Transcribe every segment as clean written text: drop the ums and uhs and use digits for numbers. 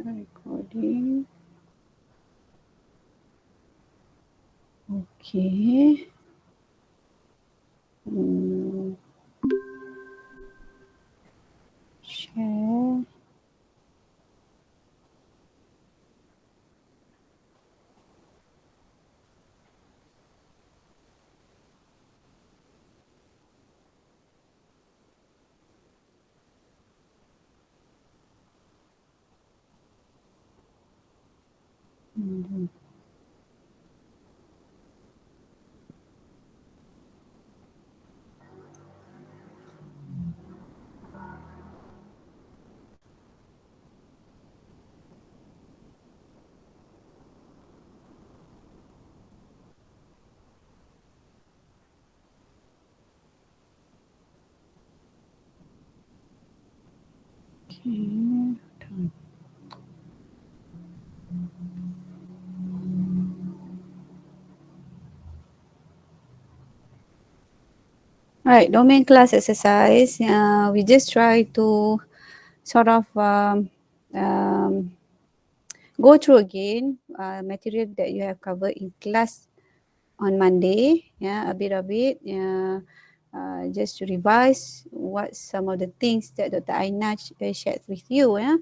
Recording. Okay. Share. Okay. Alright, domain class exercise. We just try to sort of go through again material that you have covered in class on Monday. Yeah, a bit of it. Yeah, just to revise what some of the things that Dr. Aina shared with you. Yeah,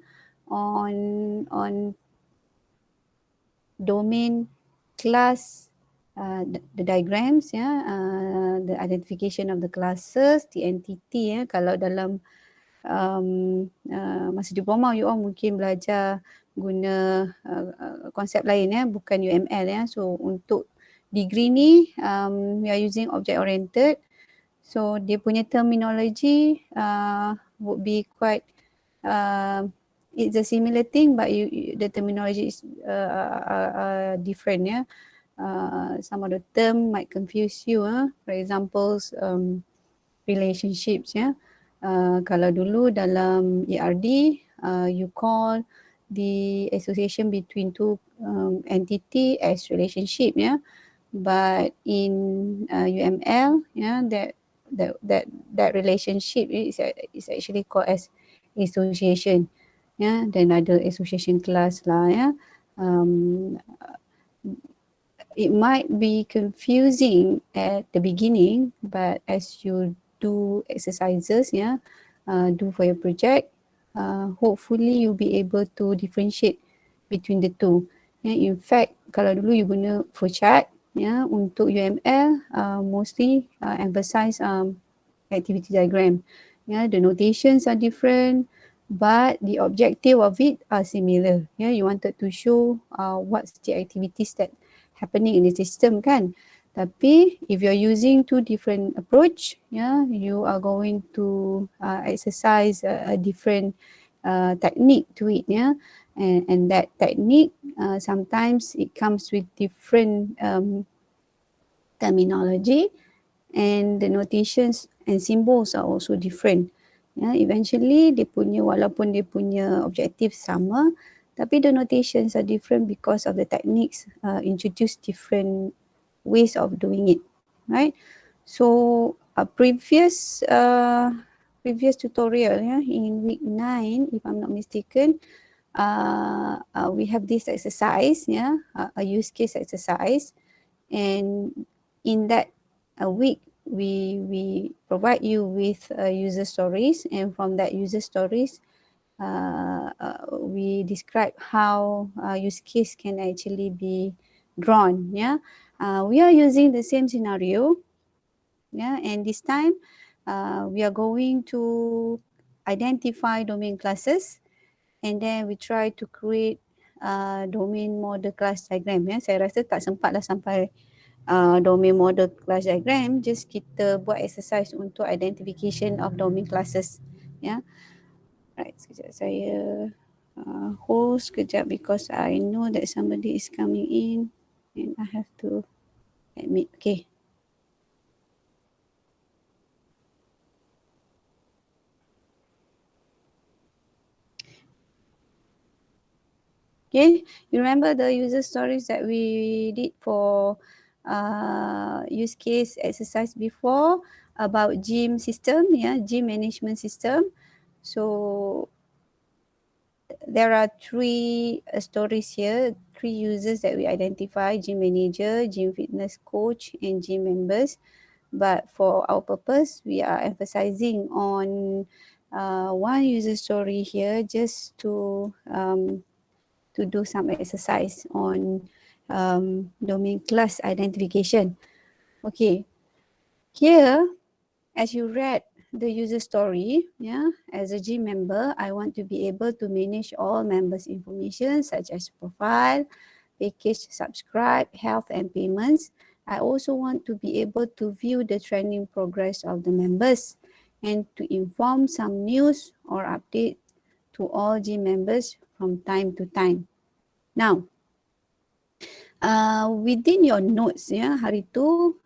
on domain class. The diagrams, the identification of the classes, the entity, kalau dalam masa diploma you all mungkin belajar guna konsep lain, bukan UML. So untuk degree ni we are using object oriented, so dia punya terminology would be quite it's a similar thing, but the terminology is different. Some of the term might confuse you. For example, relationships. Kalau dulu dalam ERD, you call the association between two entity as relationship. But in UML, that relationship is actually called as association. Then ada association class lah. It might be confusing at the beginning, but as you do exercises, do for your project, hopefully you'll be able to differentiate between the two. In fact, kalau dulu you guna flowchart, untuk UML, mostly emphasize activity diagram. The notations are different, but the objective of it are similar. You wanted to show what's the activities that happening in the system kan. Tapi if you're using two different approach, you are going to exercise a different technique to it. And that technique sometimes it comes with different terminology, and the notations and symbols are also different. Eventually walaupun dia punya objective sama, tapi the notations are different because of the techniques introduce different ways of doing it, right? So previous tutorial in week 9, if I'm not mistaken, we have this exercise, a use case exercise, and in that week we provide you with user stories, and from that user stories we describe how use case can actually be drawn. We are using the same scenario, and this time we are going to identify domain classes, and then we try to create domain model class diagram. Saya rasa tak sempat lah sampai domain model class diagram, just kita buat exercise untuk identification of domain classes. Right, sekejap saya hold sekejap because I know that somebody is coming in and I have to admit. Okay. Okay, you remember the user stories that we did for use case exercise before about gym system, gym management system. So there are three stories here, three users that we identify: gym manager, gym fitness coach, and gym members. But for our purpose, we are emphasizing on one user story here, just to do some exercise on domain class identification. Okay, here, as you read the user story, as a gym member, I want to be able to manage all members' information such as profile, package, subscribe, health, and payments. I also want to be able to view the training progress of the members and to inform some news or update to all gym members from time to time. Now, within your notes, hari tu,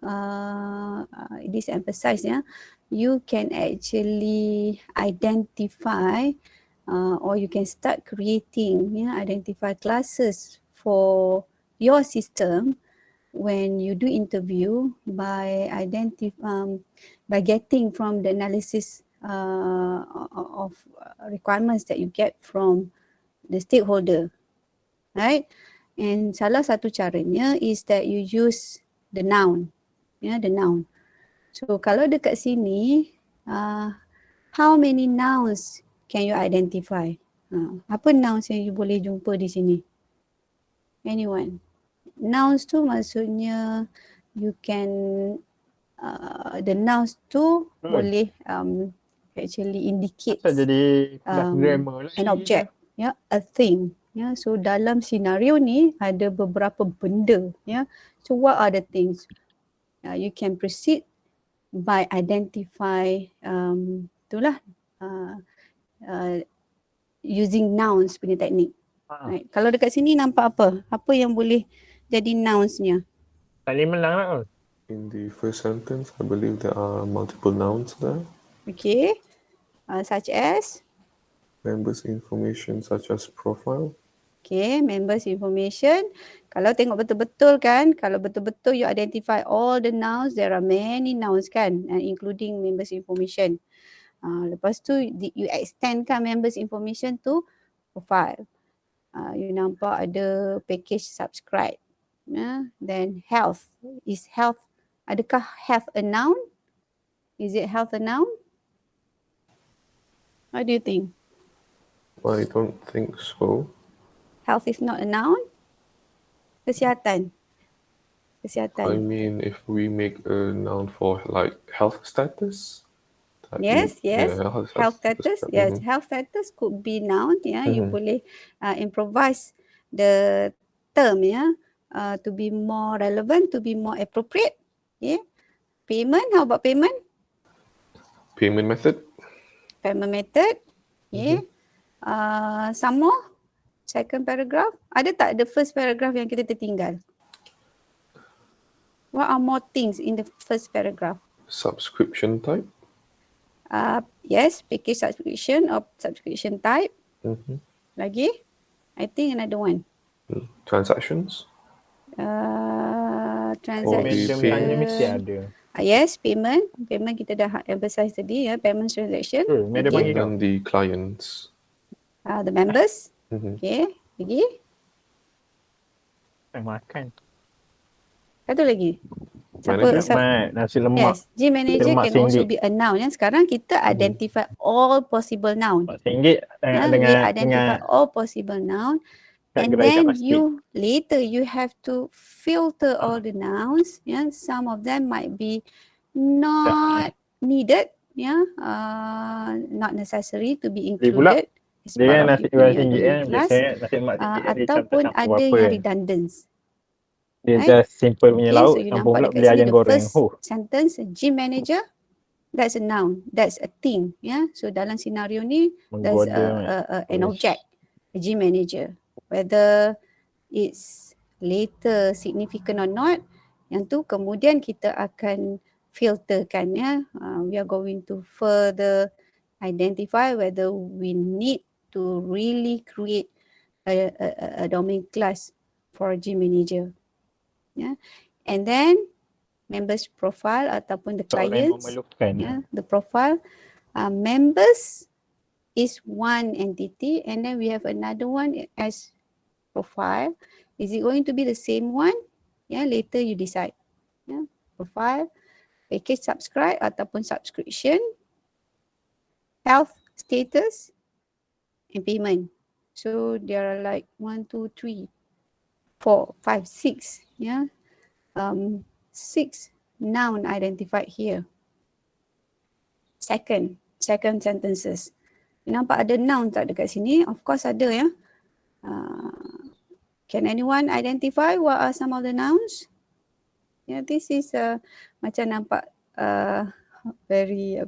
this emphasize, you can actually identify or you can start creating, identify classes for your system when you do interview by by getting from the analysis of requirements that you get from the stakeholder, right? And salah satu caranya is that you use the noun, the noun. So kalau dekat sini, how many nouns can you identify? Apa nouns yang you boleh jumpa di sini? Anyone? Nouns tu maksudnya you can, the nouns tu boleh actually indicate jadi grammar an object, a thing. So dalam senario ni ada beberapa benda. So what are the things? You can proceed by identify itulah using nouns punya teknik. Right. Kalau dekat sini nampak apa? Apa yang boleh jadi nounsnya? Saling menang lah. In the first sentence, I believe there are multiple nouns there. Okay. Such as? Members information such as profile. Okay, members information. Kalau tengok betul-betul kan, kalau betul-betul you identify all the nouns, there are many nouns kan, including members information. Lepas tu you extendkan members information to profile. You nampak ada package subscribe. Then health. Is health, adakah health a noun? Is it health a noun? What do you think? I don't think so. Health is not a noun? Kesihatan. I mean, if we make a noun for like health status. Yes. Health status. Yes, Mm-hmm. health status could be noun. You boleh improvise the term to be more relevant, to be more appropriate. Payment. How about payment? Payment method. Payment method. Some more. Second paragraph. Ada tak the first paragraph yang kita tertinggal? What are more things in the first paragraph? Subscription type. Yes, package subscription or subscription type. Lagi? I think another one. Transactions. Transaction. Mesti ada. Yes, payment. Payment kita dah emphasize tadi, payment transaction. And the clients. The members. Okay, lagi? Makan. Satu lagi. Nasi lemak. Yes, gym manager can also be a noun. Sekarang kita identify all possible noun. RM4 we identify all possible noun. And then later you have to filter all the nouns. Some of them might be not needed. Not necessary to be included as part of your class. Ataupun ada yang redundant. Dia just simple punya lauk, campur pula beli ayam goreng. Sentence, gym manager, that's a noun, that's a thing. So dalam senario ni, there's an object, a gym manager. Whether it's later significant or not, yang tu kemudian kita akan filterkan. We are going to further identify whether we need to really create a domain class for a gym manager. And then members profile ataupun the clients, the profile, members is one entity, and then we have another one as profile. Is it going to be the same one? Yeah, later you decide. Yeah, profile, package subscribe ataupun subscription, health status, and payment. So there are like 1, 2, 3, 4, 5, 6. Yeah, 6 noun identified here. Second sentences. Nampak ada noun tak dekat sini? Of course ada ya. Can anyone identify what are some of the nouns? Yeah, this is macam nampak very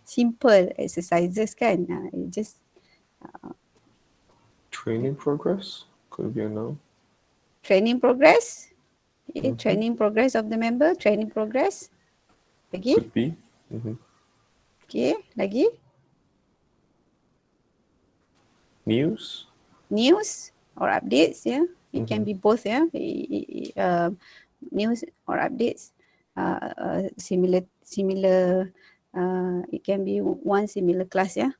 simple exercises kan. Just training progress could be a noun. Training progress. Okay, training progress of the member. Training progress. Lagi? Could be. Okay, lagi? News. News or updates, yeah. It can be both, yeah. News or updates. Similar. It can be one similar class, yeah.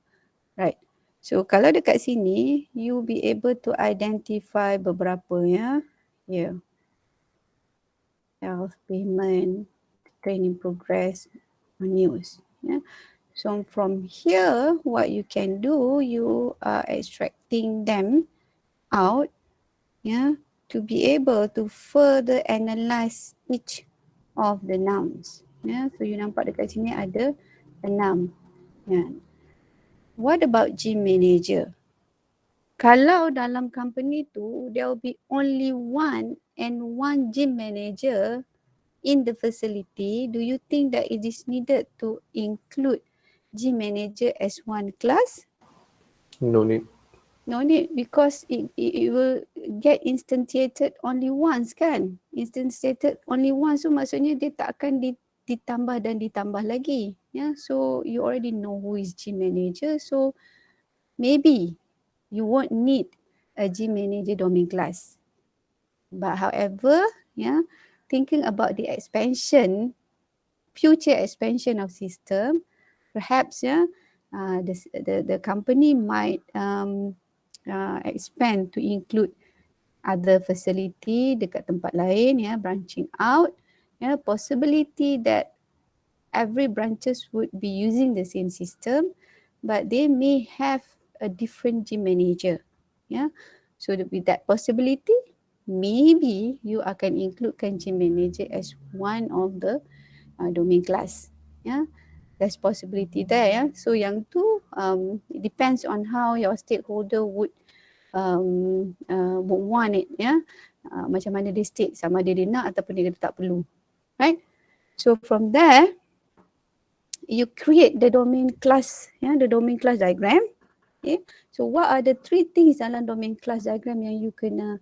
Right. So kalau dekat sini, you be able to identify beberapa, ya. Yeah. Health, payment, training progress, news. Yeah. So from here, what you can do, you are extracting them out, yeah, to be able to further analyze each of the nouns. Yeah. So you nampak dekat sini ada a noun. Yeah. What about gym manager? Kalau dalam company tu, there will be only one gym manager in the facility, do you think that it is needed to include gym manager as one class? No need. No need, because it will get instantiated only once kan? Instantiated only once, so maksudnya dia tak akan ditambah dan ditambah lagi. Yeah? So you already know who is gym manager, so maybe you won't need a gym manager domain class. But however, yeah, thinking about the expansion, future expansion of system, perhaps the company might expand to include other facility dekat tempat lain, branching out, possibility that every branches would be using the same system, but they may have a different gym manager. So with that possibility, maybe you akan includekan gym manager as one of the domain class. There's possibility there. So yang tu it depends on how your stakeholder would want it. Macam mana dia state, sama ada dia nak ataupun dia tak perlu. Right? So from there, you create the domain class, the domain class diagram. Okay. So what are the 3 things dalam domain class diagram yang you kena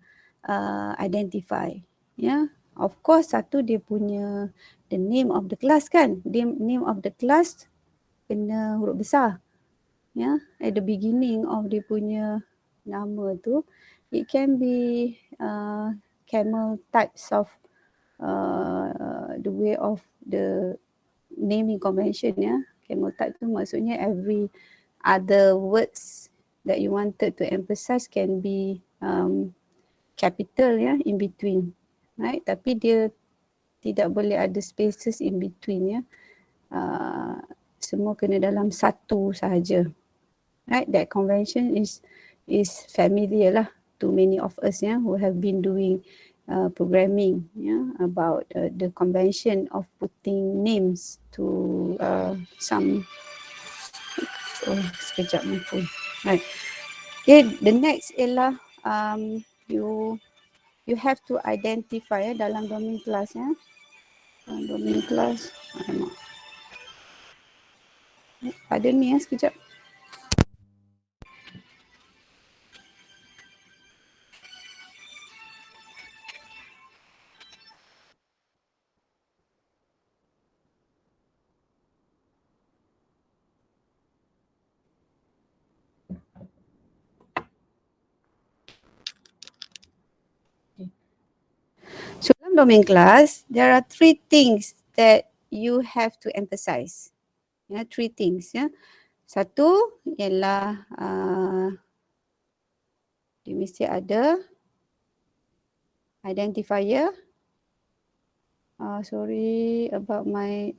identify? Of course, satu dia punya the name of the class kan. The name of the class kena huruf besar. At the beginning of dia punya nama tu, it can be camel types of the way of the naming convention. Camel type tu maksudnya every other words that you wanted to emphasize can be capital in between, right? Tapi dia tidak boleh ada spaces in between. Semua kena dalam satu sahaja, right? That convention is familiar lah to many of us who have been doing programming about the convention of putting names to some. Sekejap my phone. Right. Okay, the next ialah you have to identify dalam domain class. Domain class. Ada ni sekejap. So dalam domain class, there are 3 things that you have to emphasize. 3 things. Satu ialah dia mesti ada identifier. Sorry about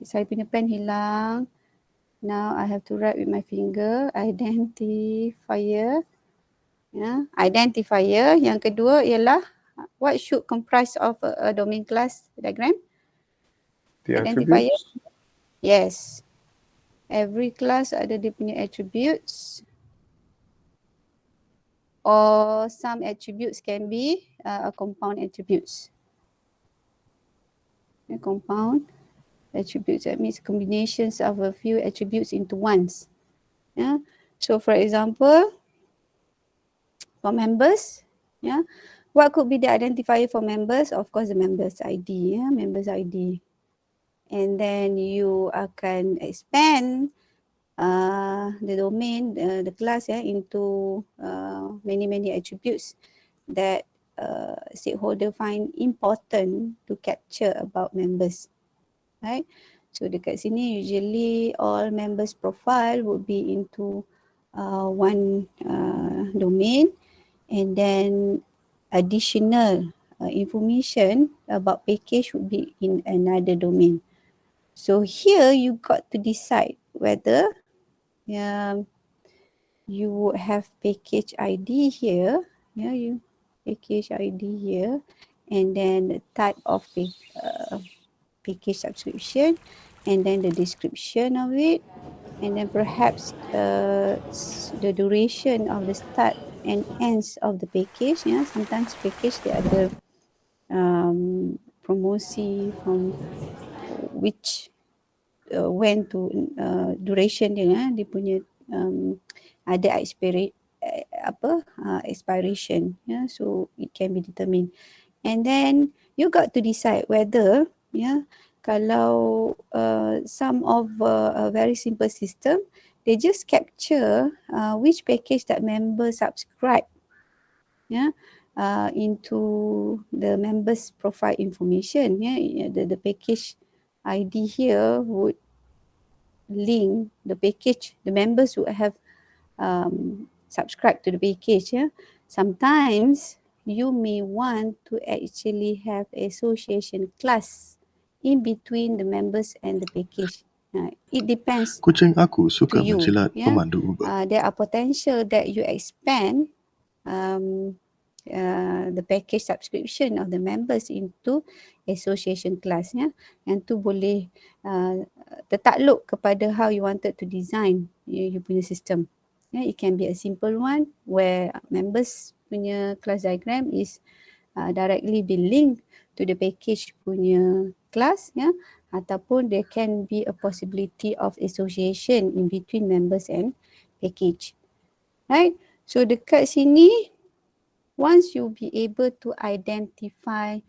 saya punya pen hilang. Now I have to write with my finger. Identifier. Identifier. Yang kedua ialah what should comprise of a domain class diagram? The Identifier. attributes? Yes. Every class ada dia punya attributes. Or some attributes can be compound attributes. Compound attributes, that means combinations of a few attributes into ones. So for example, for members, what could be the identifier for members? Of course, the members ID, members ID. And then you akan expand the domain, the class into many attributes that stakeholder find important to capture about members, right? So dekat sini usually all members profile would be into one domain, and then additional information about package would be in another domain. So here you got to decide whether you would have package ID here, you package ID here, and then the type of package subscription, and then the description of it, and then perhaps the duration of the start and ends of the package. Sometimes package dia ada promosi from which when to duration dia, dia punya ada expiration, so it can be determined. And then you got to decide whether kalau some of a very simple system, they just capture which package that member subscribe into the members profile information. The package ID here would link the package, the members who have subscribed to the package. Sometimes you may want to actually have association class in between the members and the package. It depends Kucing aku suka to you. menjilat pemandu Uber. There are potential that you expand the package subscription of the members into association class. Yang tu boleh tertakluk kepada how you wanted to design you punya system. It can be a simple one where members punya class diagram is directly be linked to the package punya class, ataupun there can be a possibility of association in between members and package, right? So dekat sini, once you be able to identify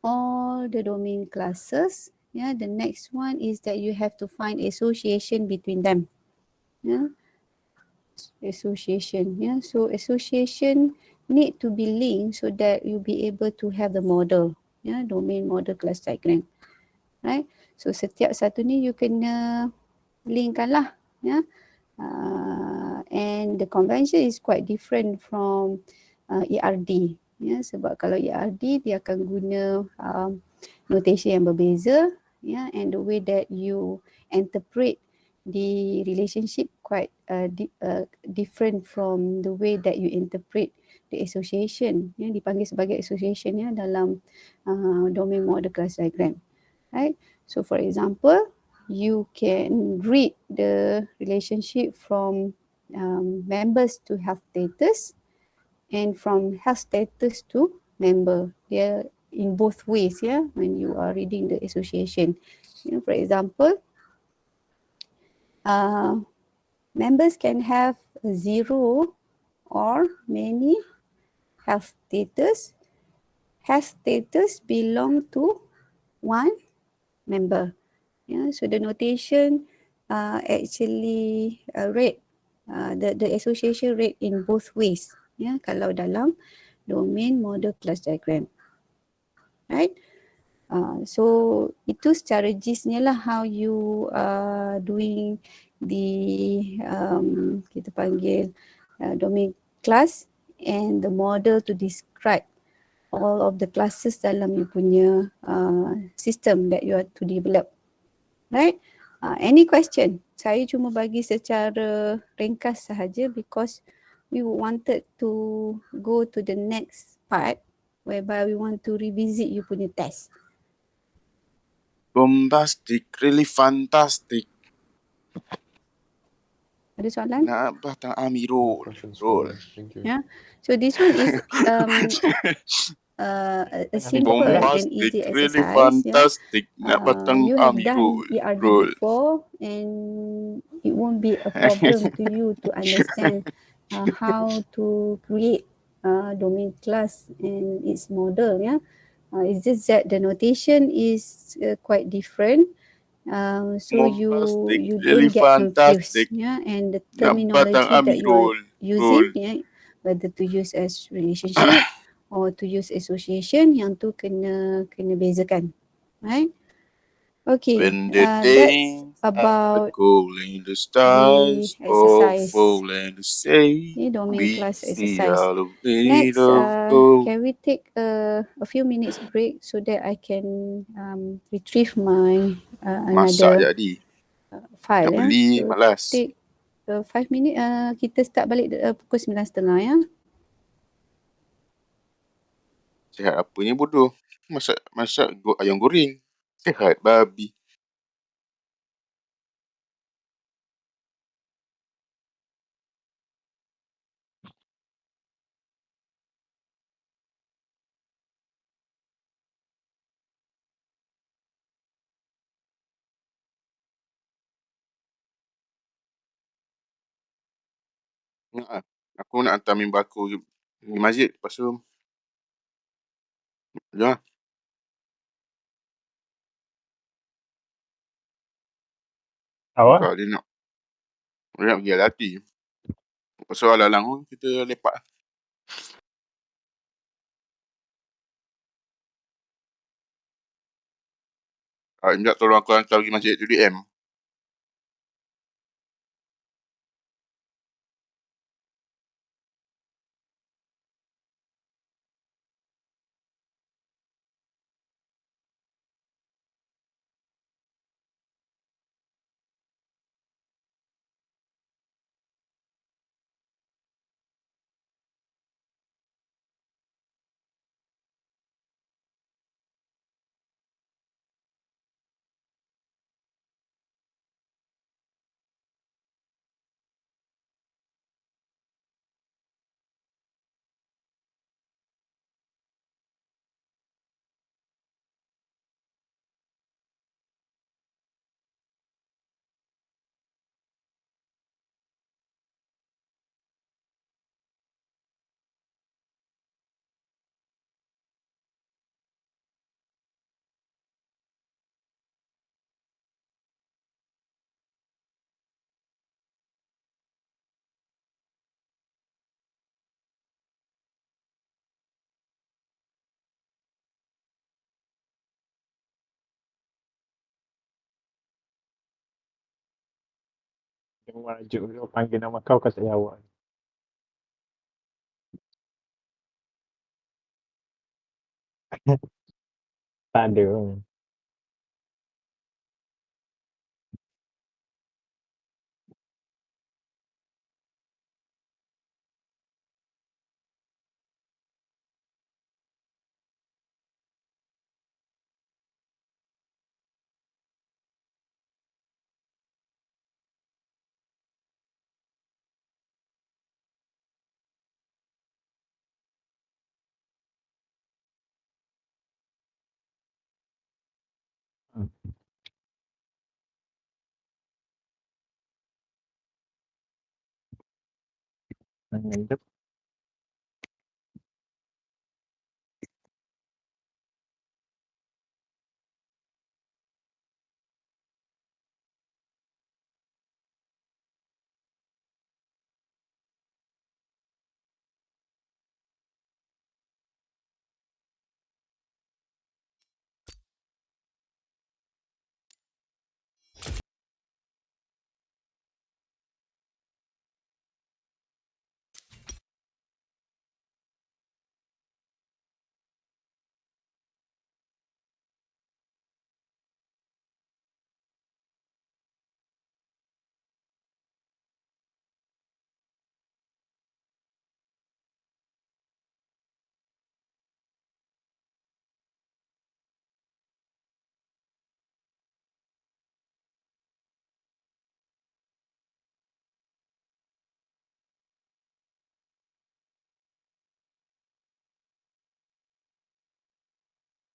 all the domain classes, the next one is that you have to find association between them. Association. So association need to be linked so that you'll be able to have the model, domain model class diagram, right? So setiap satu ni you kena linkkan lah, and the convention is quite different from ERD, sebab kalau ERD dia akan guna notation yang berbeza, and the way that you interpret the relationship quite different from the way that you interpret the association, dipanggil sebagai association dalam domain model class diagram, right? So for example, you can read the relationship from members to health status and from health status to member. They're in both ways, when you are reading the association. For example, members can have 0 or many health status. Health status belong to one member. So the notation actually read the association read in both ways. Kalau dalam domain model class diagram, right? So itu secara gistnya lah how you doing the kita panggil domain class and the model to describe all of the classes dalam you punya system that you are to develop. Right? Any question? Saya cuma bagi secara ringkas sahaja because we wanted to go to the next part whereby we want to revisit you punya test. Bombastic, really fantastic. Ada soalan? Nak batang army No roll. questions Roll. for me. Thank you. Yeah. So this one is a simple and Bombastic, easy really exercise. fantastic. Nak batang You have army done roll. ERD Roll. before and it won't be a problem to you to understand how to create domain class and its model. Yeah, it's just that the notation is quite different. So Bombastic, you really don't get fantastic. confused. Yeah, and the Nak batang terminology that army you are roll. using, Roll. yeah, whether to use as relationship or to use association, yang tu kena bezakan, right? Okay, When the that's day the about coal in the the stars, exercise. fall and the sea, Ni domain we class see exercise. all of it Next, of gold. can we take a few minutes break so that I can retrieve my Masak another jadi. file? Nak beli, So malas. take 5 minit. Kita start balik pukul 9.30 ya. Sihat apa ni bodoh? Masak ayam goreng. Sihat babi. Aku nak hantar member aku pergi masjid. Lepas tu, jom lah. Awak? Tak, dia nak pergi LRT. Lepas tu alang-alang pun kita lepak. Sekejap tolong aku hantar pergi masjid tu DM. Dia wajuk dia panggil nama kau kat saya awak. Tak ada. Hidup.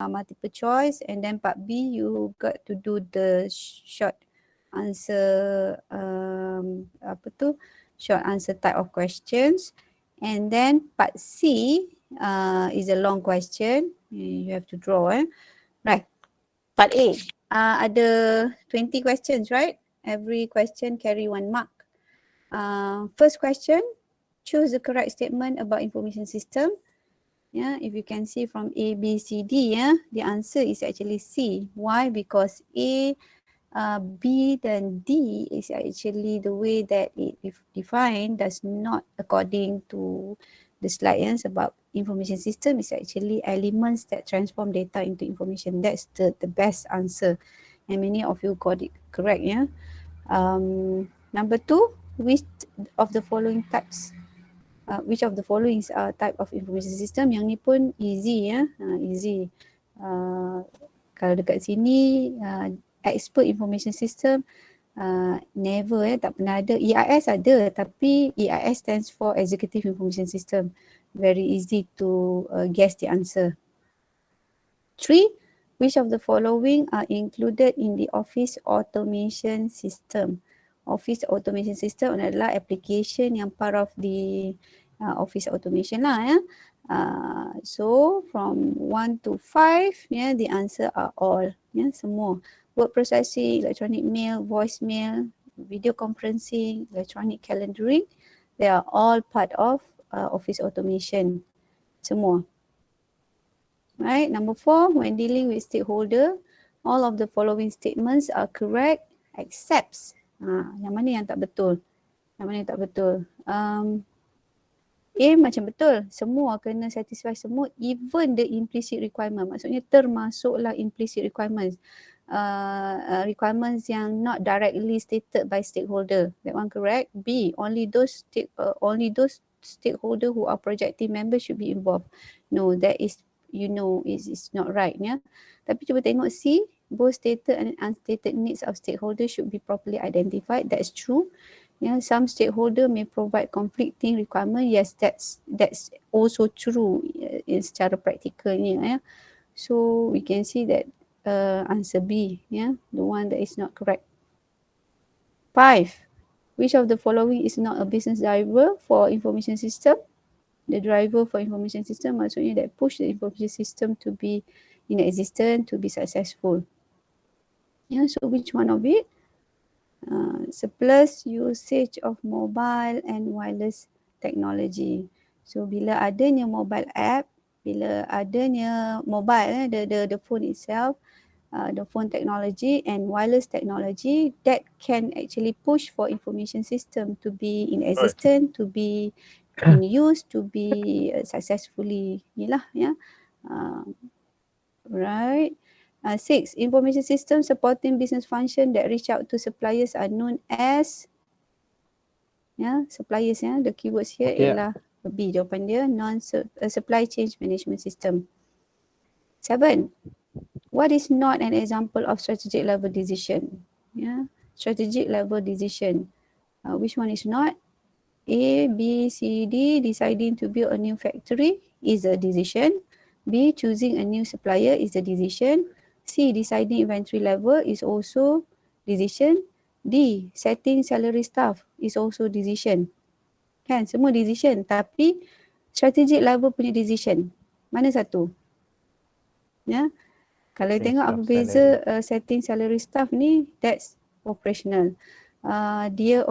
multiple choice, and then part B you got to do the short answer short answer type of questions, and then part C is a long question, you have to draw. Right, part A ada 20 questions, right? Every question carry 1 mark. First question, choose the correct statement about information system. Yeah, if you can see from A, B, C, D, the answer is actually C. Why? Because A, B dan D is actually the way that it defined does not according to the slide. Sebab information system is actually elements that transform data into information. That's the best answer, and many of you got it correct. Number 2, which of the following types which of the following type of information system? Yang ni pun easy, easy. Kalau dekat sini expert information system never, tak pernah ada. EIS ada, tapi EIS stands for Executive Information System. Very easy to guess the answer. 3, which of the following are included in the Office Automation System? Office Automation System adalah application yang part of the Office Automation lah. So from 1 to 5, the answer are all, semua. Word processing, electronic mail, voicemail, video conferencing, electronic calendaring, they are all part of Office Automation, semua. Right, number 4, when dealing with stakeholder, all of the following statements are correct except yang mana yang tak betul? Yang mana yang tak betul? A macam betul, semua kena satisfy semua, even the implicit requirement. Maksudnya termasuklah implicit requirements. Requirements yang not directly stated by stakeholder. That one correct. B, only those stakeholder who are project team members should be involved. No, that is is not right. Tapi cuba tengok C, both stated and unstated needs of stakeholders should be properly identified. That's true. Some stakeholder may provide conflicting requirement. Yes, that's also true secara praktikalnya. So we can see that answer B, the one that is not correct. 5, which of the following is not a business driver for information system? The driver for information system maksudnya that push the information system to be in existence, to be successful. So which one of it? Surplus usage of mobile and wireless technology. So bila adanya mobile app, bila adanya mobile, the phone itself, the phone technology and wireless technology, that can actually push for information system to be in existence, to be in use, to be successfully right. 6, information system supporting business function that reach out to suppliers are known as suppliers. The keywords here ialah B, jawapan dia supply chain management system. 7, what is not an example of strategic level decision? Strategic level decision. Which one is not? A, B, C, D, deciding to build a new factory is a decision. B, choosing a new supplier is a decision. C, deciding inventory level is also decision. D, setting salary staff is also decision. Kan, semua decision, tapi strategic level punya decision, mana satu? Kalau tengok apa beza setting salary staff ni, that's operational. Dia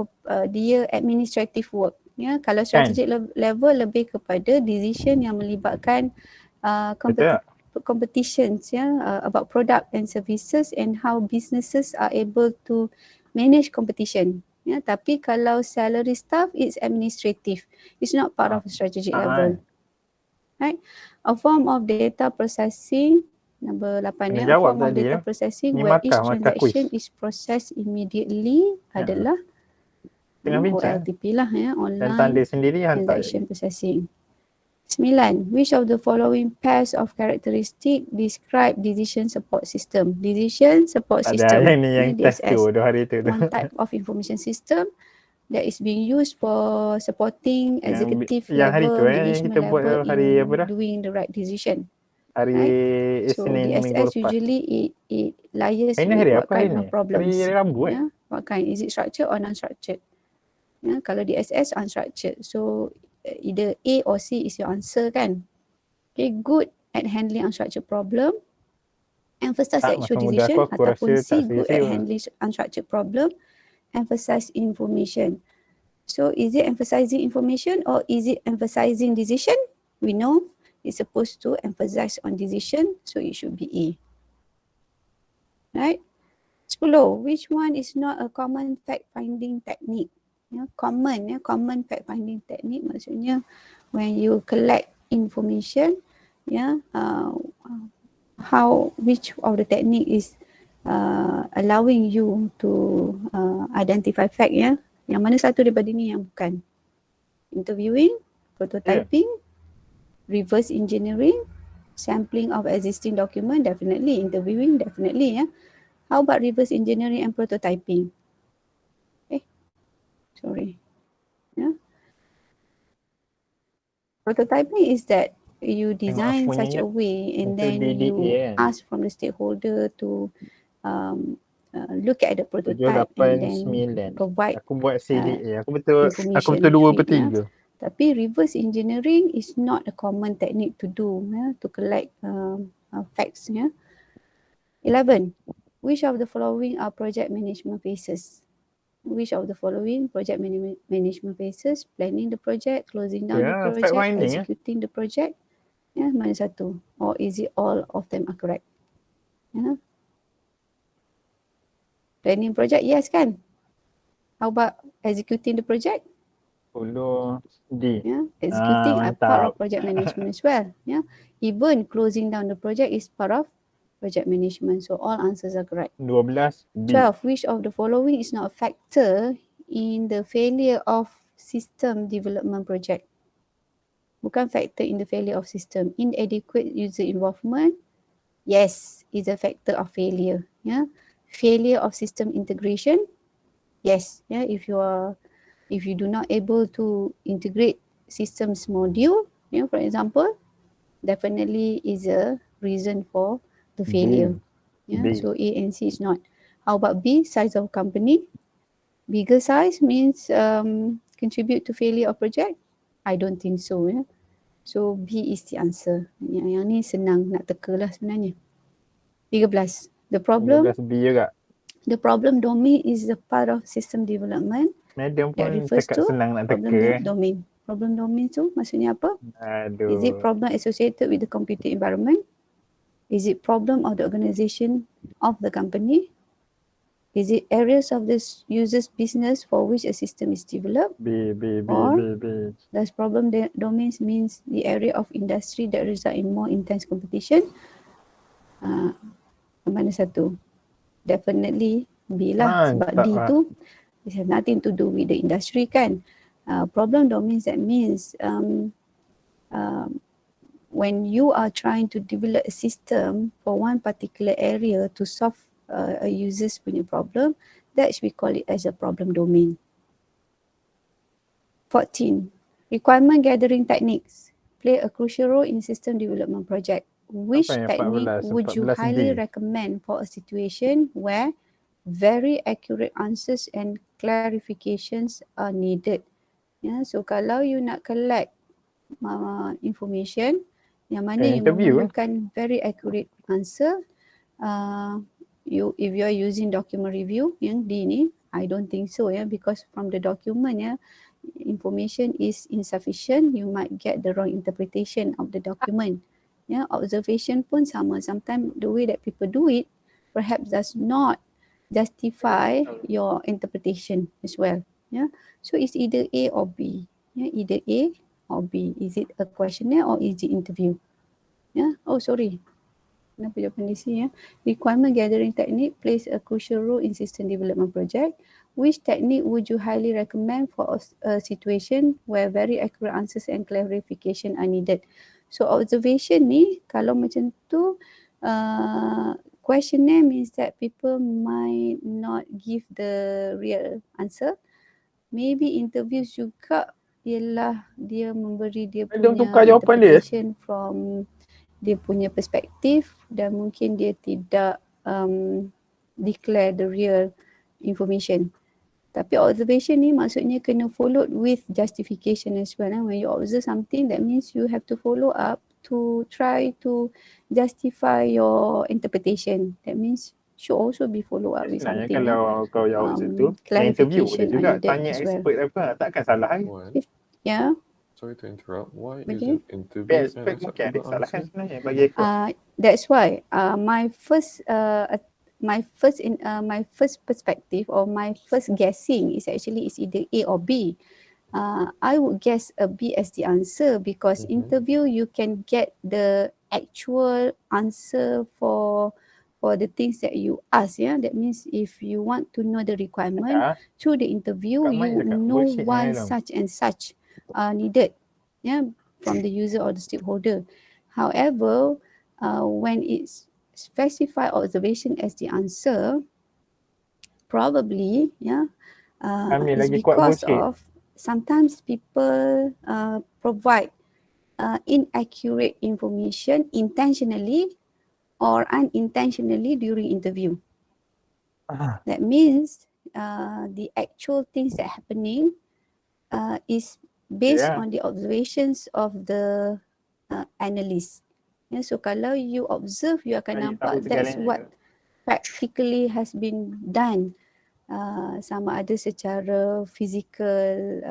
administrative work. Kalau strategic level lebih kepada decision yang melibatkan competitions about product and services and how businesses are able to manage competition. Tapi kalau salary staff, it's administrative. It's not part of strategic level. Right? A form of data processing, number 8 a form of data processing where each transaction is processed immediately adalah OLTP lah, online transaction processing. 9, which of the following pairs of characteristic describe decision support system? Decision support system, DSS, one type of information system that is being used for supporting executive level, management level in doing the right decision. Hari right? So Isnin the minggu SS lepas. usually it liaise Hari ni with hari what apa hari kind ni? of problems. Hari Rabu Yeah, what kind? Is it structured or non-structured? Yeah, kalau di SS unstructured. So either A or C is your answer kan. Okay, good at handling unstructured problem. Emphasize Tak, actual masa muda aku decision. rasa Ataupun tak C, good selesai at pun. handling unstructured problem. Emphasize information. So is it emphasizing information or is it emphasizing decision? We know it's supposed to emphasize on decision, so it should be A. Right? 10. Which one is not a common fact-finding technique? Common fact-finding technique maksudnya when you collect information, which of the technique is allowing you to identify fact, Yang mana satu daripada ni yang bukan? Interviewing, prototyping, reverse engineering, sampling of existing document, definitely. Interviewing, definitely. How about reverse engineering and prototyping? Prototyping is that you design such a way and then you ask from the stakeholder to look at the prototype and then provide aku buat CDA. Aku betul 2/3. Tapi reverse engineering is not a common technique to do, to collect facts. 11. Which of the following are project management phases? Which of the following project management phases? Planning the project, closing down the project, executing the project. Mana satu? Or is it all of them are correct? Planning project, yes kan? How about executing the project? 10 D. Executing are part of project management as well. Even closing down the project is part of project management. So all answers are correct. 12 B. 12. Which of the following is not a factor in the failure of system development project? Bukan factor in the failure of system. Inadequate user involvement, yes, is a factor of failure. Failure of system integration, yes. If you do not able to integrate systems module, for example, definitely is a reason for the failure. So A and C is not. How about B? Size of company. Bigger size means contribute to failure of project? I don't think so. So B is the answer. Yang ni senang nak teka lah sebenarnya. 13. The problem 13 B juga. The problem domain is a part of system development. Madam That pun refers cakap to senang nak problem teka. domain. Problem domain tu maksudnya apa? Aduh. Is it problem associated with the computer environment? Is it problem of the organization of the company? Is it areas of the user's business for which a system is developed? B. Or does problem domains means the area of industry that result in more intense competition? Mana satu? Definitely B lah. Sebab D tu it has nothing to do with the industry kan. Problem domains, that means when you are trying to develop a system for one particular area to solve a user's punya problem, that we call it as a problem domain. 14. Requirement gathering techniques play a crucial role in system development project. Which technique would you highly recommend for a situation where very accurate answers and clarifications are needed? So kalau you nak collect information yang mana you memerlukan very accurate answer, if you are using document review yang D ni, I don't think so because from the document information is insufficient, you might get the wrong interpretation of the document. Observation pun sama. Sometimes the way that people do it perhaps does not justify your interpretation as well. So it's either A or B. Either A or B. Is it a questionnaire or is it interview? Oh sorry. Kenapa jawapan DC? Requirement gathering technique plays a crucial role in system development project. Which technique would you highly recommend for a situation where very accurate answers and clarification are needed? So observation ni, kalau macam tu, questionnaire means that people might not give the real answer. Maybe interviews juga ialah dia memberi dia punya interpretation from dia punya perspektif dan mungkin dia tidak declare the real information. Tapi observation ni maksudnya kena followed with justification as well. When you observe something, that means you have to follow up to try to justify your interpretation. That means should also be follow up with Sebenarnya something. kalau kau yang observe tu, interview boleh Clarification juga on that tanya as well. expert apa, takkan salah kan? Yeah. Sorry to interrupt. Why Okay. is it interview and Expert mungkin ada acceptable kesalahan answer? sebenarnya bagi aku. That's why my first perspective or my first guessing is actually is either A or B. I would guess a B as the answer because interview you can get the actual answer for the things that you ask. Yeah, that means if you want to know the requirement through the interview, you would know why such and such are needed. Yeah, from the user or the stakeholder. However, when it's specify observation as the answer, probably is because of sometimes people provide inaccurate information intentionally or unintentionally during interview. That means the actual things that happening is based on the observations of the analyst. Yeah, so kalau you observe, you akan nampak that's what practically has been done. Sama ada secara physical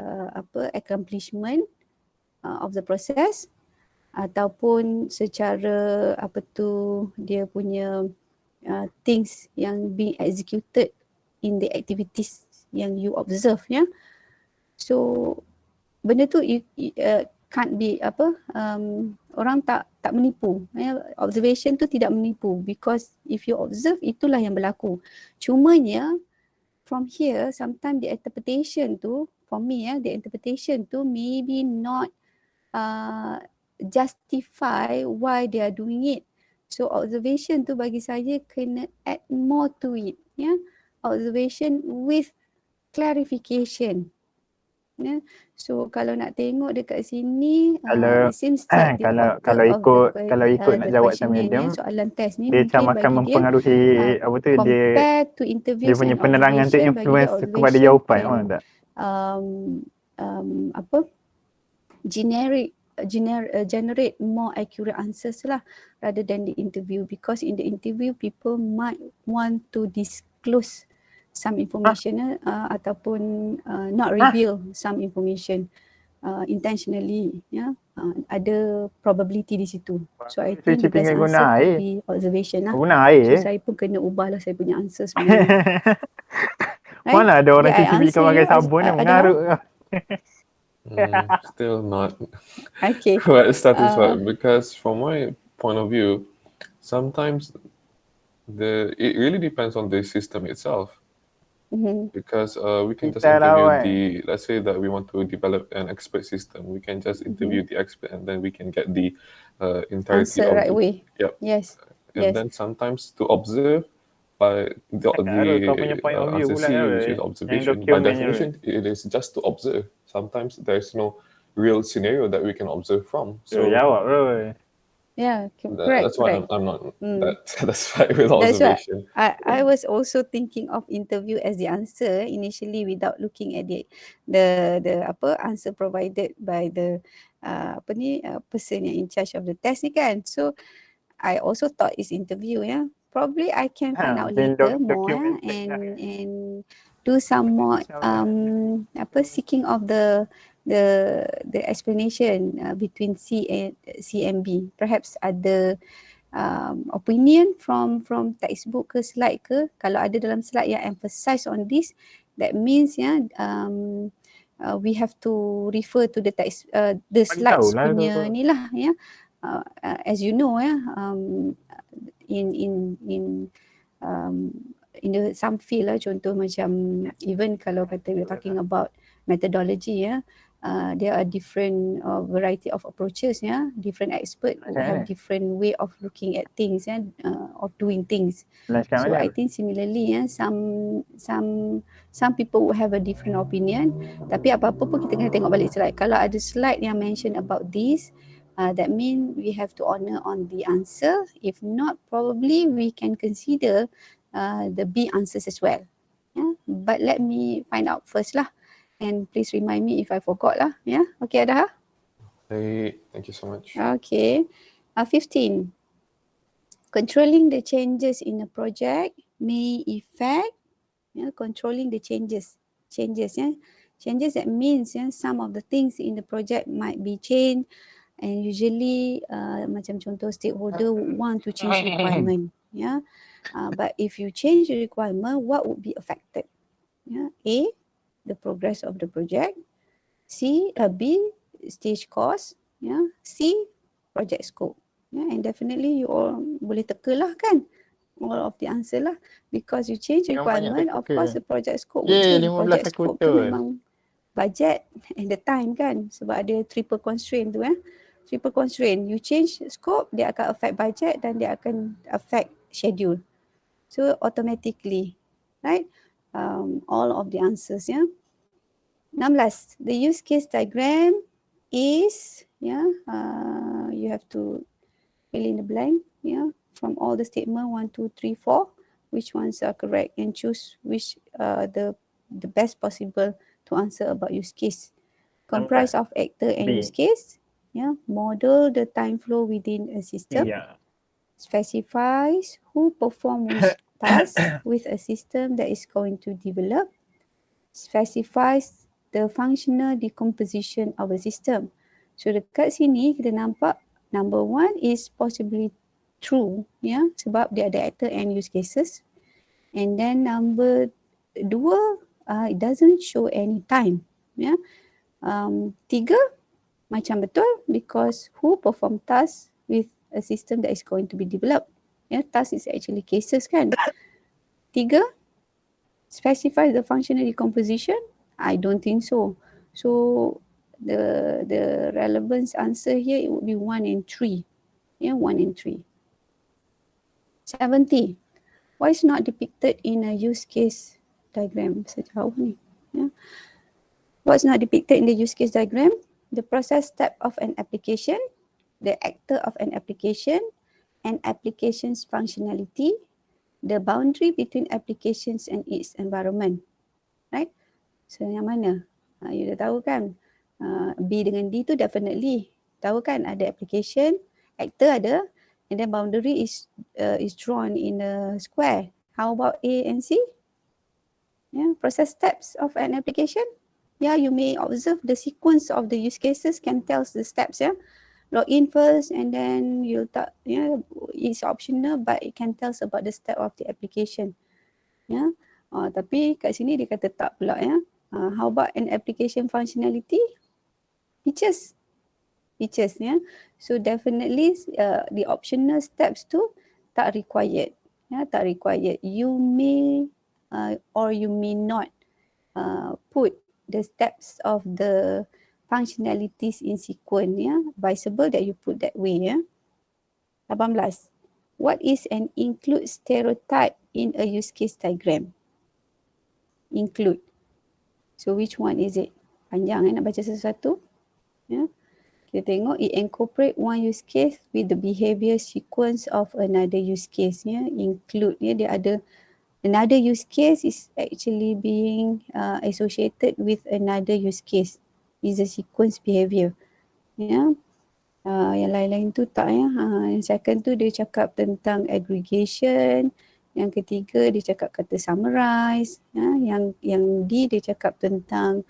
accomplishment of the process ataupun secara dia punya things yang being executed in the activities yang you observe, ya. So benda tu can't be orang tak menipu, ya. Observation tu tidak menipu because if you observe, itulah yang berlaku. Cumanya from here sometimes the interpretation tu for me, the interpretation tu maybe not justify why they are doing it. So observation tu bagi saya kena add more to it, ya. Observation with clarification. Yeah. So kalau nak tengok dekat sini, it seems like the kalau ikut nak jawab macam medium, soalan test ni dia mungkin macam akan bagi mempengaruhi dia compare to interviews dia punya and penerangan tu observation, influence bagi dia kepada observation jawapan, can, tak? generate more accurate answers lah rather than the interview, because in the interview people might want to disclose some information ataupun not reveal some information intentionally, ya. Ada probability di situ. So I think the best answer could be observation lah. So saya pun kena ubah lah saya punya answer sebenarnya. Right? Mana ada orang cuci ikan pakai sabun yang mengarut. Still not okay. quite satisfied because from my point of view, sometimes it really depends on the system itself. Because we can just interview let's say that we want to develop an expert system, we can just interview the expert and then we can get the entirety answer of right way. Yep. Yes. And then sometimes to observe by the answer C, which is observation, by definition it is just to observe. Sometimes there's no real scenario that we can observe from. So yeah, correct. That's why I'm not that satisfied with observation. I was also thinking of interview as the answer initially without looking at the answer provided by the person yang in charge of the test ni kan. So I also thought it's interview, yeah. Probably I can find out later more and do some more seeking of the explanation between C and B. Perhaps ada opinion from textbook ke slide ke. Kalau ada dalam slide yang emphasize on this, that means we have to refer to the text the slides punya ni lah, ya. As you know, in the some field lah, contoh macam even kalau kata we're talking about methodology, there are different variety of approaches, different experts who have different way of looking at things, of doing things. So I think similarly, some people will have a different opinion, tapi apa-apa pun kita kena tengok balik slide. Kalau ada slide yang mention about this, That means we have to honor on the answer. If not, probably we can consider the B answers as well. Yeah, but let me find out first lah. And please remind me if I forgot lah. Yeah, okay, Ada? Hey, thank you so much. Okay. 15. Controlling the changes in a project may affect, controlling the changes, yeah. Changes that means some of the things in the project might be changed, and usually macam contoh stakeholder want to change requirement, yeah. But if you change the requirement, what would be affected? Yeah. A, the progress of the project. B, stage cost. Yeah. C, project scope. Yeah, and definitely you all boleh teka lah kan all of the answer lah, because you change requirement, of course the project scope will change. 15 Project aku scope tu betul. memang budget and the time kan, sebab ada triple constraint tu triple constraint. You change scope, dia akan affect budget dan dia akan affect schedule. So automatically, right? All of the answers, yeah. 16. The use case diagram is, you have to fill in the blank, from all the statement 1, 2, 3, 4, which ones are correct, and choose which the best possible to answer about use case. Comprise of actor and B. use case. Model the time flow within a system. Yeah. Specifies who perform which task with a system that is going to develop. Specifies the functional decomposition of a system. So dekat sini kita nampak number 1 is possibly true, sebab dia ada actor and use cases. And then number 2, it doesn't show any time. 3 macam betul, because who perform task with a system that is going to be developed. Task is actually cases kan. 3, specify the functional decomposition. I don't think so. So the relevance answer here, it would be 1 and 3. 1 and 3. 70. Why is not depicted in a use case diagram? Sejauh ni. What's not depicted in the use case diagram? The process step of an application, the actor of an application application's functionality, the boundary between applications and its environment. Right? So yang mana? You dah tahu kan? B dengan D tu definitely. Tahu kan ada application, actor ada, and then boundary is drawn in a square. How about A and C? Process steps of an application. You may observe the sequence of the use cases can tell the steps. Log in first and then you'll it's optional, but it can tell us about the step of the application. Tapi kat sini dia kata tak pula. How about an application functionality? Features. So definitely the optional steps tu tak required. Tak required. You may or you may not put the steps of the functionalities in sequence. Visible that you put that way. 18. What is an include stereotype in a use case diagram? Include. So which one is it? Panjang nak baca sesuatu. Kita tengok it incorporate one use case with the behavior sequence of another use case. Include. Dia ada another use case is actually being associated with another use case. Is a sequence behavior. Yang lain-lain tu tak Yang second tu dia cakap tentang aggregation. Yang ketiga dia cakap kata summarize. Yang D dia cakap tentang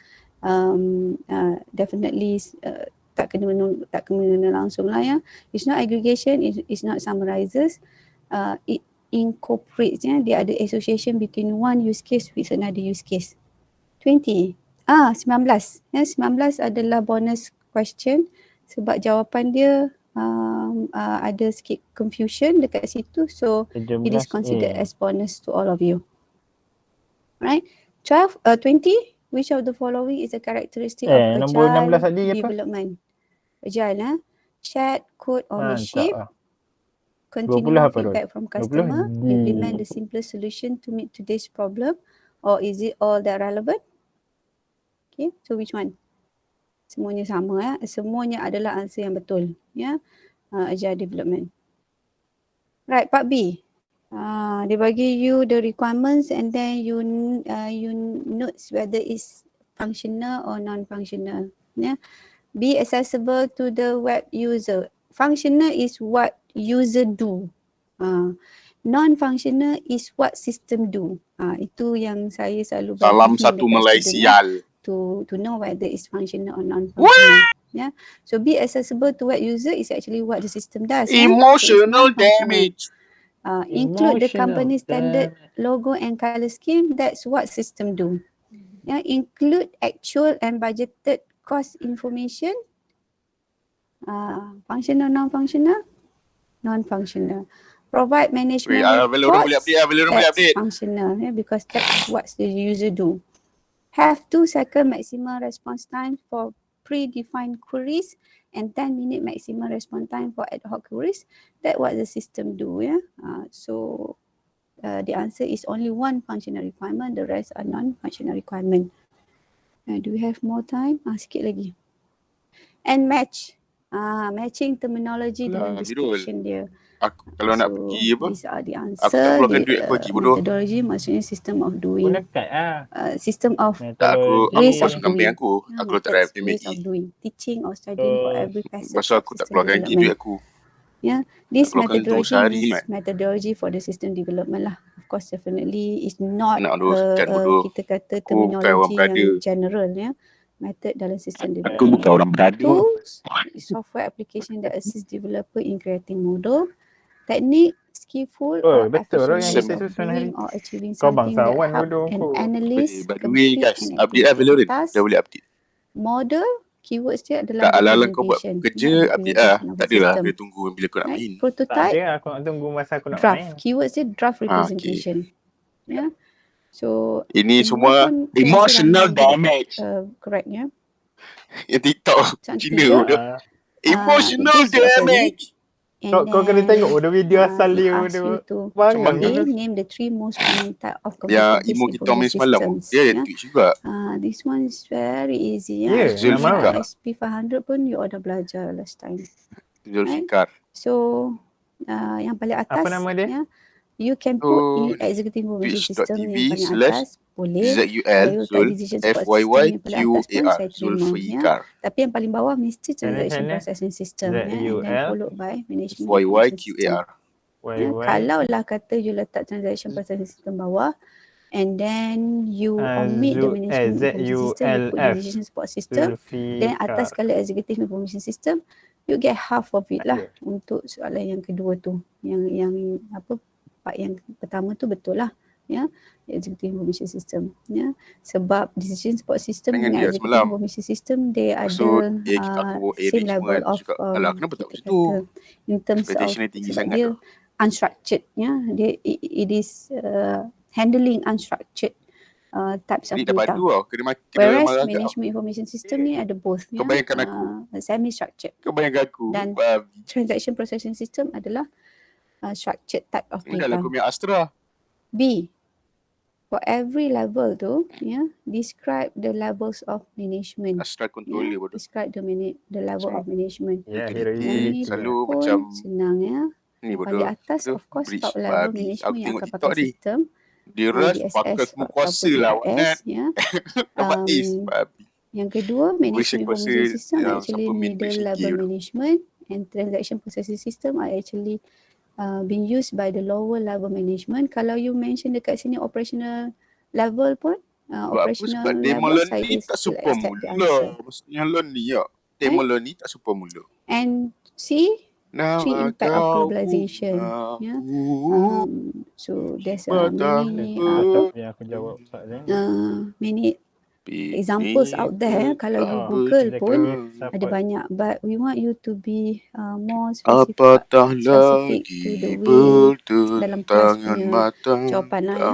definitely tak kena langsung lah. It's not aggregation, it's not summarizes. It incorporates. Dia ada association between one use case with another use case. 20. 19. 19 adalah bonus question sebab jawapan dia ada sikit confusion dekat situ, so it is considered as bonus to all of you. Right? 20. Which of the following is a characteristic of agile development? Agile, chat, code ownership, continuous feedback from customer, implement the simplest solution to meet today's problem, or is it all that relevant? Okay, so which one? Semuanya sama ya. Semuanya adalah answer yang betul ya. Agile development. Right, Part B. They bagi you the requirements and then you notes whether it's functional or non-functional. Yeah. Be accessible to the web user. Functional is what user do. Non-functional is what system do. Itu yang saya selalu bagi Salam hint satu dekat Malay student ya, sial. to know whether it's functional or non-functional. Yeah. So be accessible to web user is actually what the system does. So it's Emotional non-functional. damage. Include the Emotional company standard damage. logo and color scheme. That's what system do. Yeah, include actual and budgeted cost information. Functional, non-functional, non-functional. Provide management Valorant boleh reports. update Valorant boleh That's update. functional, yeah, because that's what the user do. Have 2-second maximum response time for predefined queries and 10-minute maximum response time for ad hoc queries. That's what the system do. Yeah. So the answer is only one functional requirement. The rest are non-functional requirement. Do we have more time? Sikit lagi. And match. Matching terminology dalam description dia. Aku kalau nak pergi apa, These are the answer. aku tak keluarkan duit aku pergi bodoh. Methodology maksudnya system of doing. Guna kad lah. System of Tak, aku ways of masuk company doing. aku tak drive Ways of MAE. doing. Teaching or studying for every facet Pasal of aku tak system keluarkan lagi duit development. aku. Yeah, this Tak keluarkan untuk methodology sehari, means Mat. methodology for the system development lah. Of course, definitely is not Nak dulu sekian bodoh. kita kata Aku bukan orang terminology berada. yang general ya. Method dalam system Aku development. bukan orang berada. Tools, software application that assist developer in creating model. Technique, skillful or betul lah yang efficient kita ways of susun hari doing ni. or achieving Kau something that bangsawan help bodoh an kau. analyst By the way complete guys, an update lah activity or Valorant. task. Dah boleh update. Model, keywords dia adalah Tak ala-ala kau buat representation. kerja, update lah. Tak adalah kena tunggu bila kau nak main. Tak Prototype, ada, aku nak tunggu masa aku nak draft. main. Keywords dia draft Okay. representation. Yeah. So Ini semua semua pun emotional kerangan dia damage. correct ya. Yang TikTok Yang Cina ketiga, bodoh. Emotional it gives you a damage. Kau kena tengok bodoh video asal it dia asks you bodoh. to Bangang A, bodoh. name the 3 most common type of Yang computer-based emo kita main information semalam systems. dia ada ya. tweet juga. This one is very easy ya. Ya, Zulfikar. ISP500 pun you dah belajar last time. Zulfikar. So yang paling atas Apa nama dia? ya, you can put in executive information system yang paling atas boleh. Kalau you letak decision support system yang paling atas pun saya terima ya. Zulfikar. Tapi yang paling bawah mesti transaction processing system ya, and then followed by management information system. Ya, kalau lah kata you letak transaction processing system bawah and then you omit the management information system, you put decision support system, then atas sekali executive information system, you get half of it lah untuk soalan yang kedua tu. Yang apa, part yang pertama tu betul lah ya, executive information system ya, sebab decision support system dengan executive information system they ada same level of kenapa tak macam tu? in terms of sebab dia unstructured ya, it is handling unstructured types of data. Whereas management information system ni ada both ya, semi structured. Kau bayangkan aku dan transaction processing system adalah structured type of data. Kalau kau punya Astra. B, for every level tu ya, describe the levels of management. Astra controller bodoh. Describe the level of management. Ini selalu pun macam senang ya. Ni bodoh. Paling atas of course top level management yang akan pakai sistem. Dia rush pakai semua kuasa lawanan. Ya. Dapat ace babi. Yang kedua, management information system actually middle level management, and transaction processing system are actually being used by the lower level management. Kalau you mention dekat sini operational level pun, operational level saya still accept the answer. Maksudnya learn ni ya. Demo learn ni tak super mula. And C, three impact of globalization. Yeah. So there's many examples out there. Kalau you Google pun ada banyak, but we want you to be more specific to the way dalam kelas punya jawapan lah ya.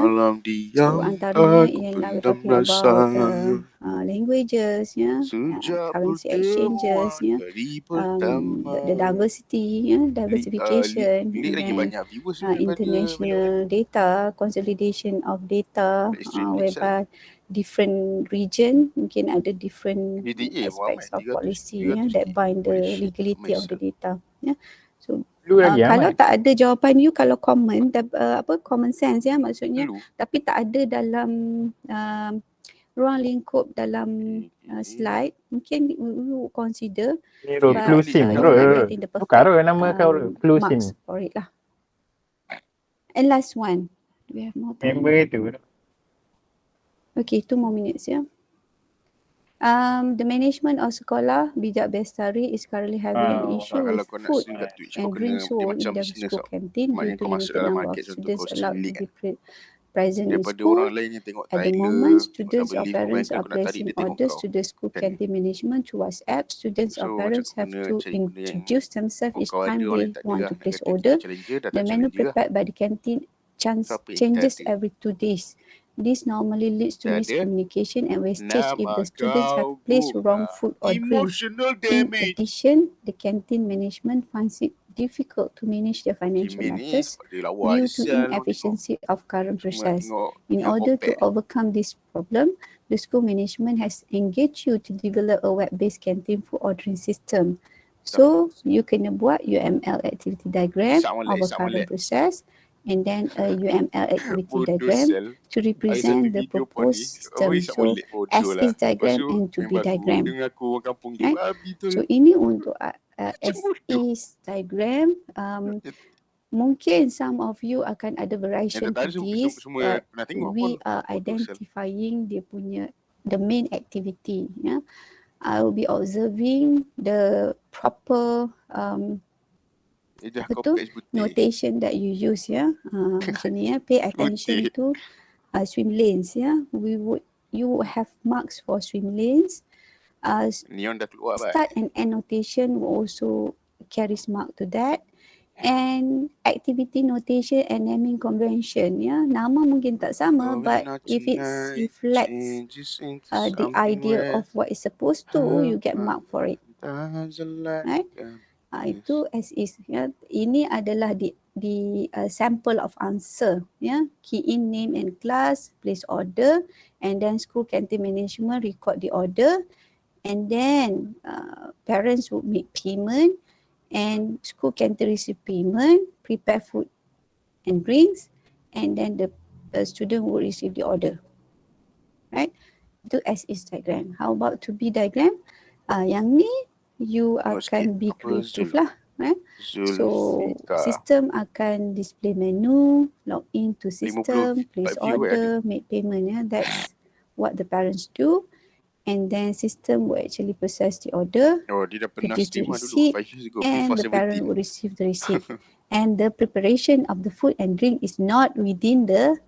So antaranya ialah we're talking about languages, Sejak currency pertemuan exchanges, kali pertama. the diversity, diversification, League and lagi then banyak viewers daripada international data, consolidation of data, Extreme League whereby different region mungkin ada different GTA aspects ramai, of 300 policy 300 that bind Holy the shit, legality ramai of the sah. data. So Dulu lagi kalau amat. tak ada jawapan you, kalau common, common sense maksudnya, Dulu. tapi tak ada dalam ruang lingkup dalam slide, mungkin you consider, Ni but flu sim you bro. are not getting the Tukar perfect nama kau flu sim. marks for it lah. And last one, do we have more time? Member itu. Okay, 2 more minutes. The management of sekolah Bijak Bestari is currently having an issue Kalau with kau nak food stream kat Twitch, kau and kena drinks dia sold in macam the business school tau. canteen due Maknanya to kau masuk limited dalam number of market, contoh students kau stream allowed to league be kan. present in Daripada school. orang lain yang tengok At the Tyler, moment, kau students tak or beli, kau parents main, are kau nak tarik placing dia tengok orders kau. to the school Kan? canteen management through WhatsApp. Students or So macam parents kau have kena to cari benda yang introduce themselves each kau ada, time orang lain they tak ada want lah. to Nak place kata kita order. challenger, The datang menu challenger lah. prepared by the canteen Siapa yang changes tak ada? every 2 days. This normally leads to Tak ada. miscommunication and wastage if the Nama students have kau placed wrong bunga. food or drink. Emotional In damage. addition, the canteen management finds it difficult to manage their financial Jimin ni matters sebab dia lawa due je to sial. Tengok inefficiency of current semua process. tengok In yang order to opek. overcome this problem, the school management has engaged you to develop a web-based canteen food ordering system. So, you kena buat UML activity diagram of a current process and then a UML activity Bodoh diagram sial. to Ada satu represent the video pun ni. proposed Apa system. isap So, molek bodoh as lah. is Lepas diagram tu and to be member aku diagram. dengar aku orang kampung dia Right? babi tu. So, ini untuk as bodoh. is diagram. Mungkin some of you akan ada variation Yang tak to ada this, semua but nak tengok pun we are bodoh sial. identifying dia punya the main activity. I will be observing the proper Dah apa kau tu patch putih. notation that you use macam ni pay attention Putih. to swim lanes. You would have marks for swim lanes. Neon dah keluar Start and end notation will also carries mark to that. And activity notation and naming convention. Nama mungkin tak sama, but if it reflects the idea of what is supposed to, you get mark for it. Right? Itu as is. Ini adalah the sample of answer. Key in name and class, place order, and then school canteen management record the order, and then parents would make payment, and school canteen receive payment, prepare food and drinks, and then the student will receive the order. Right? Itu as is diagram. How about to be diagram? Yang ni you akan be creative lah. Right? So system akan display menu, log in to system, place order, make payment. That's what the parents do. And then system will actually process the order, dia dah pernah produce the stream receipt, dulu 5 years ago, and FIFA the parent 17. will receive the receipt. And the preparation of the food and drink is not within the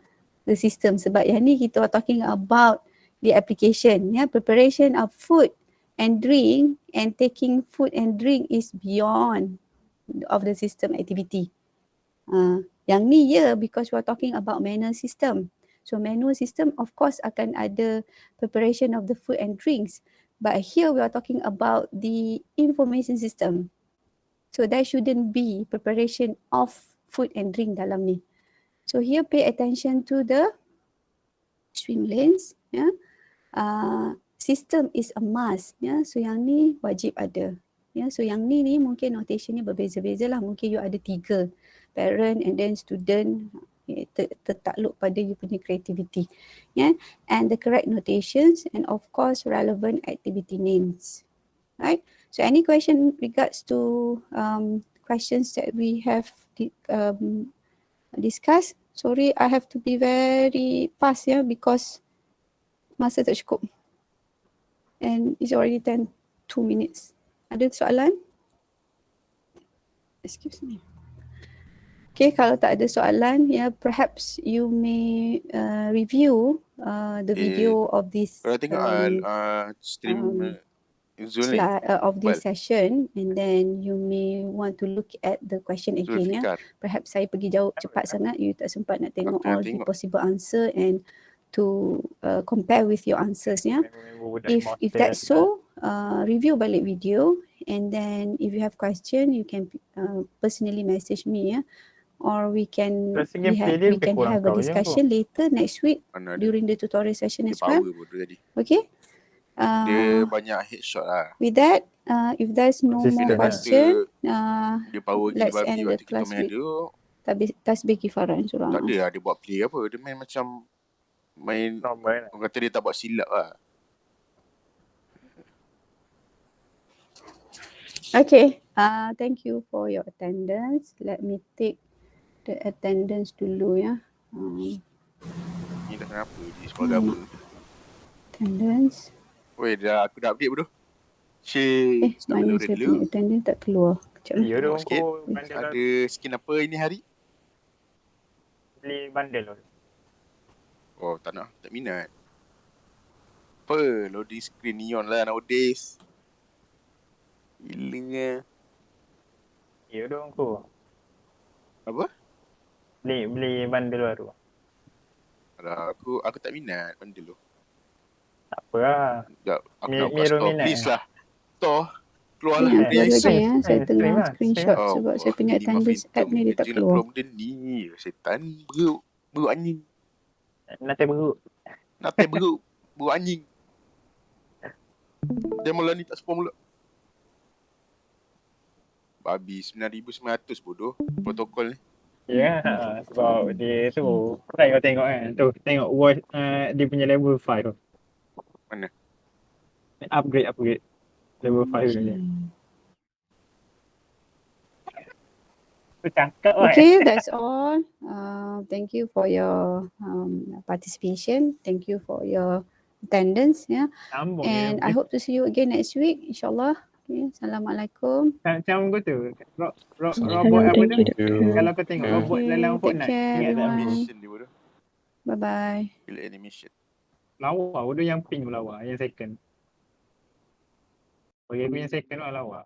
system. Sebab yang ni kita are talking about the application. Preparation of food and drink and taking food and drink is beyond of the system activity. Yang ni because we are talking about manual system. So manual system of course akan ada preparation of the food and drinks. But here we are talking about the information system. So there shouldn't be preparation of food and drink dalam ni. So here pay attention to the swim lanes. System is a must. So yang ni wajib ada. So yang ni mungkin notation ni berbeza-beza lah. Mungkin you ada 3. Parent and then student. Tertakluk pada you punya creativity. And the correct notations and of course relevant activity names. Right? So any question regards to questions that we have discussed? Sorry, I have to be very fast because masa tak cukup. And it's already 2 minutes. Ada soalan? Excuse me. Okay, kalau tak ada soalan, perhaps you may review the video of this Kalau tengok stream of this session, and then you may want to look at the question again. Perhaps saya pergi jauh cepat sangat, you tak sempat nak tengok all the possible answer and to compare with your answers. Yeah. If that's so, review balik video, and then if you have question, you can personally message me. Yeah. Or we can have a discussion later next week during the tutorial session as well. Power bodoh tadi. Okay. Dia banyak headshot lah. With that, if there's no more question, Dia power gila let's babi end the waktu kita class main with dia. tasbih kifaran surah. Tak ada lah dia buat play apa. Dia main macam orang kata dia tak buat silap lah. Okay. Thank you for your attendance. Let me take the attendance dulu ya. Ni dah kenapa? Di sekolah agama. Attendance. Weh, aku dah update bodoh. Cik, mana saya punya attendance tak keluar. Kejap. Ya dong, sikit. bandel Ada skin apa ini hari? beli bandel. Oh, tak nak. Tak minat. Apa? Loading screen neon lah nowadays. Gila. Ya dong aku. Apa? Beli bandel baru. Alah, aku tak minat bandel tu. Tak apa lah. Sekejap, aku nak buka store. Please lah. Store. Keluar lah. Ni keluar lagi ya. Saya tengah lah, screenshot sebab saya punya attendance app ni dia tak keluar. Benda ni. Setan. Beruk anjing. Nanti beruk. Beruk anjing. Dia mula ni tak spawn mula. Babi 9,900 bodoh. Protokol ni. Ya, sebab dia tu. Try kau tengok kan. Tu, tengok watch dia punya level 5 tu. Mana? Upgrade. Level 5 ni. Tu cakap kan. Okay, that's all. Thank you for your participation. Thank you for your attendance. Yeah. And I hope to see you again next week, insyaAllah. Okay, Assalamualaikum. Macam kau tu. Robot apa tu? Kalau kau tengok robot dalam Fortnite. Ingat tak? Animation dia bodoh. Bye-bye. Bila animation. Lawa bodoh yang pink lawa. Yang second. Bagi aku yang second lah lawa.